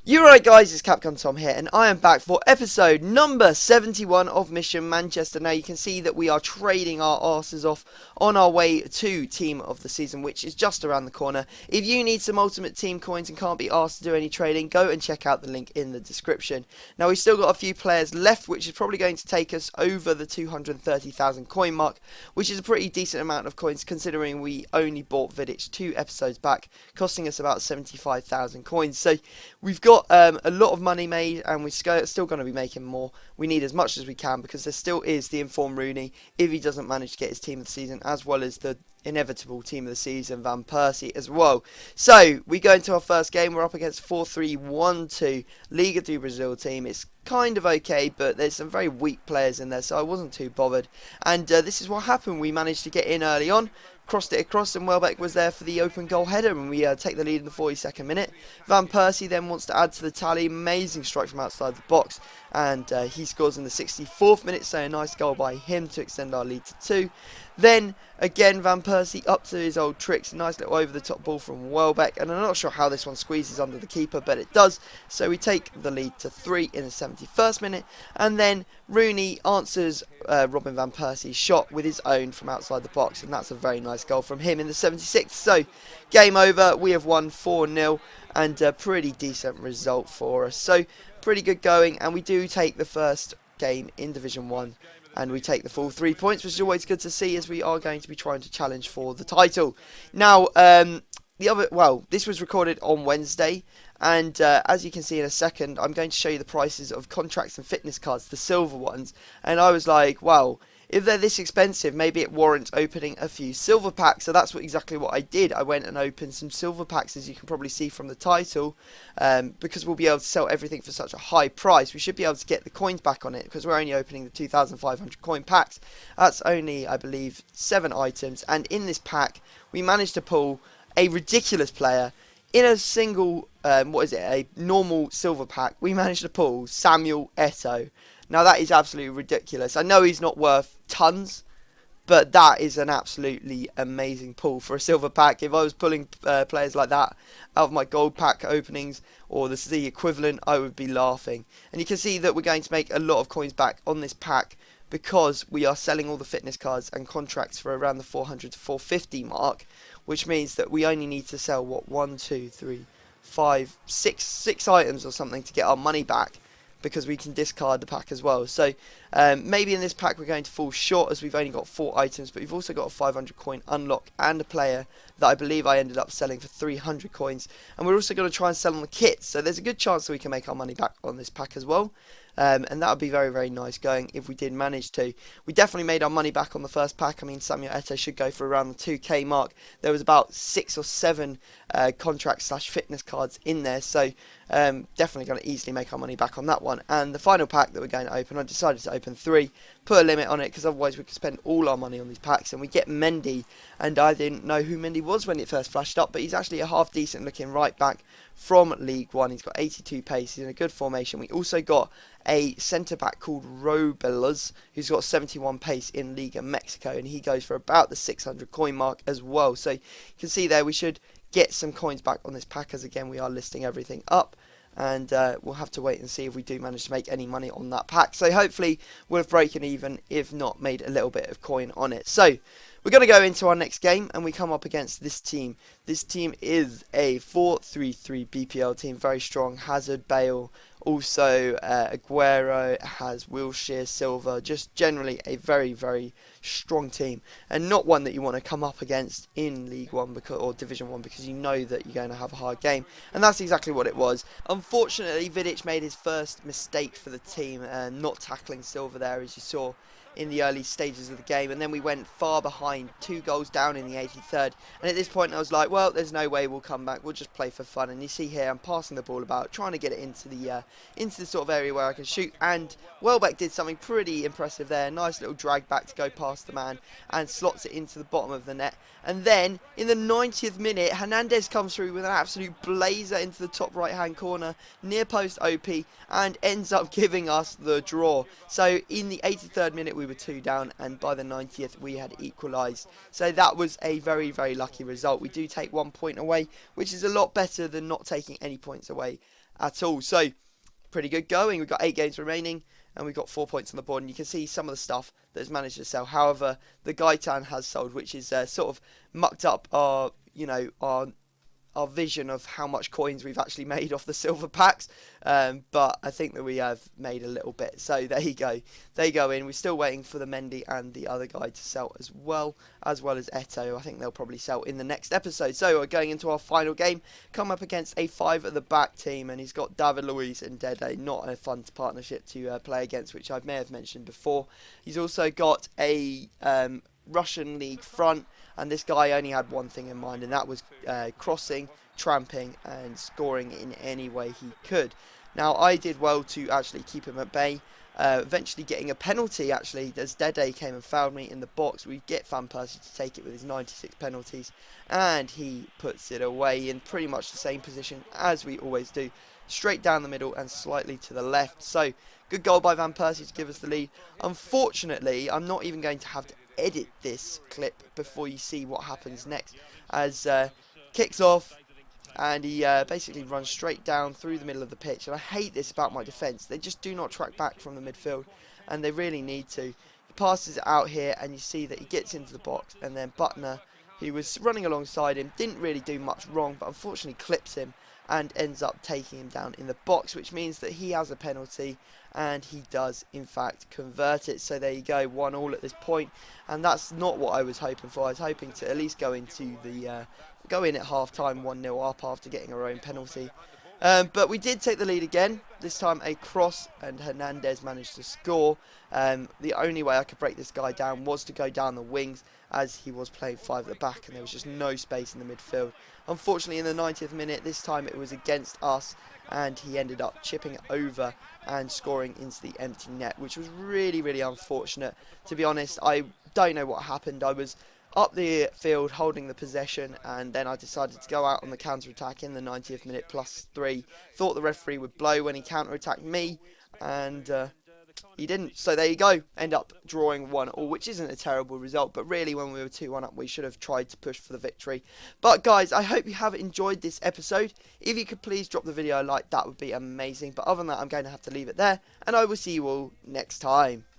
You're right, guys, it's Capcom Tom here, and I am back for episode number 71 of Mission Manchester. Now, you can see that we are trading our arses off on our way to Team of the Season, which is just around the corner. If you need some Ultimate Team coins and can't be asked to do any trading, go and check out the link in the description. Now, we've still got a few players left, which is probably going to take us over the 230,000 coin mark, which is a pretty decent amount of coins considering we only bought Vidic 2 episodes back, costing us about 75,000 coins. So, we've got a lot of money made, and we're still going to be making more. We need as much as we can because there still is the informed ROONEY if he doesn't manage to get his team of the season, as well as the inevitable team of the season, Van Persie, as well. So we go into our first game. We're up against 4-3-1-2 Liga do Brazil team. It's kind of okay, but there's some very weak players in there, so I wasn't too bothered. And this is what happened. We managed to get in early on, crossed it across, and Welbeck was there for the open goal header, and we take the lead in the 42nd minute. Van Persie then wants to add to the tally. Amazing strike from outside the box, and he scores in the 64th minute, so a nice goal by him to extend our lead to 2. Then, again, Van Persie up to his old tricks. Nice little over-the-top ball from Welbeck, and I'm not sure how this one squeezes under the keeper, but it does. So we take the lead to 3 in the 71st minute, and then ROONEY answers Robin Van Persie's shot with his own from outside the box, and that's a very nice goal from him in the 76th. So, game over. We have won 4-0, and a pretty decent result for us. So, pretty good going, and we do take the first game in Division 1. And we take the full 3 points, which is always good to see, as we are going to be trying to challenge for the title. Now, this was recorded on Wednesday, and as you can see in a second, I'm going to show you the prices of contracts and fitness cards, the silver ones. And I was like, wow, if they're this expensive, maybe it warrants opening a few silver packs. So that's exactly what I did. I went and opened some silver packs, as you can probably see from the title, because we'll be able to sell everything for such a high price. We should be able to get the coins back on it, because we're only opening the 2,500 coin packs. That's only, I believe, 7 items, and in this pack we managed to pull a ridiculous player. In a single, a normal silver pack, we managed to pull Samuel Eto'o. Now, that is absolutely ridiculous. I know he's not worth tons, but that is an absolutely amazing pull for a silver pack. If I was pulling players like that out of my gold pack openings, or the equivalent, I would be laughing. And you can see that we're going to make a lot of coins back on this pack, because we are selling all the fitness cards and contracts for around the 400 to 450 mark, which means that we only need to sell, what, 1, 2, 3, 5, 6 items or something to get our money back, because we can discard the pack as well. So maybe in this pack we're going to fall short, as we've only got 4 items, but we've also got a 500 coin unlock and a player that I believe I ended up selling for 300 coins. And we're also going to try and sell on the kits, so there's a good chance that we can make our money back on this pack as well. And that would be very, very nice going if we did manage to. We definitely made our money back on the first pack. I mean, Samuel Eto'o should go for around the 2k mark. There was about 6 or 7 contract/fitness cards in there, so definitely going to easily make our money back on that one. And the final pack that we're going to open, I decided to open 3, put a limit on it, because otherwise we could spend all our money on these packs. And we get Mendy, and I didn't know who Mendy was when it first flashed up, but he's actually a half decent looking right back from League 1. He's got 82 pace, he's in a good formation. We also got a centre back called Robles, who's got 71 pace in Liga Mexico, and he goes for about the 600 coin mark as well. So you can see there we should get some coins back on this pack, as again we are listing everything up, and we'll have to wait and see if we do manage to make any money on that pack. So hopefully we'll have broken even, if not made a little bit of coin on it. So we're going to go into our next game, and we come up against this team. This team is a 4-3-3 BPL team, very strong. Hazard, Bale, also Aguero, has Wilshere, Silva, just generally a very, very strong team, and not one that you want to come up against in League 1 or Division 1, because you know that you're going to have a hard game, and that's exactly what it was. Unfortunately, Vidic made his first mistake for the team, not tackling Silva there, as you saw in the early stages of the game, and then we went far behind, 2 goals down in the 83rd, and at this point I was like, well, there's no way we'll come back, we'll just play for fun. And you see here I'm passing the ball about, trying to get it into the sort of area where I can shoot, and Welbeck did something pretty impressive there, nice little drag back to go past the man and slots it into the bottom of the net. And then in the 90th minute, Hernandez comes through with an absolute blazer into the top right hand corner, near post OP, and ends up giving us the draw. So in the 83rd minute we were 2 down, and by the 90th we had equalised. So that was a very, very lucky result. We do take 1 point away, which is a lot better than not taking any points away at all. So, pretty good going. We've got 8 games remaining, and we've got 4 points on the board. And you can see some of the stuff that has managed to sell. However, the Gaitan has sold, which is sort of mucked up our, our vision of how much coins we've actually made off the silver packs, but I think that we have made a little bit. So there you go, they go in. We're still waiting for the Mendy and the other guy to sell as well as Eto. I think they'll probably sell in the next episode. So we're going into our final game, come up against a 5 at the back team, and he's got David Luiz and Dede. Not a fun partnership to play against, which I may have mentioned before. He's also got a Russian League front, and this guy only had one thing in mind, and that was crossing, tramping and scoring in any way he could. Now I did well to actually keep him at bay, eventually getting a penalty actually as Dede came and fouled me in the box. We get Van Persie to take it with his 96 penalties, and he puts it away in pretty much the same position as we always do, straight down the middle and slightly to the left. So good goal by Van Persie to give us the lead. Unfortunately, I'm not even going to have to edit this clip before you see what happens next, as kicks off and he basically runs straight down through the middle of the pitch. And I hate this about my defence, they just do not track back from the midfield, and they really need to. He passes it out here, and you see that he gets into the box, and then Butner, who was running alongside him, didn't really do much wrong, but unfortunately clips him and ends up taking him down in the box, which means that he has a penalty, and he does in fact convert it. So there you go, 1-1 at this point, and that's not what I was hoping for. I was hoping to at least go into the go in at half time 1-0 up after getting our own penalty, but we did take the lead again. This time a cross, and Hernandez managed to score. The only way I could break this guy down was to go down the wings, as he was playing 5 at the back and there was just no space in the midfield. Unfortunately, in the 90th minute, this time it was against us, and he ended up chipping it over and scoring into the empty net, which was really, really unfortunate. To be honest, I don't know what happened. I was up the field holding the possession, and then I decided to go out on the counter-attack in the 90th minute +3. Thought the referee would blow when he counter-attacked me, and he didn't. So there you go, end up drawing 1-1, which isn't a terrible result, but really when we were 2-1 up, we should have tried to push for the victory. But guys, I hope you have enjoyed this episode. If you could please drop the video a like, that would be amazing. But other than that, I'm going to have to leave it there, and I will see you all next time.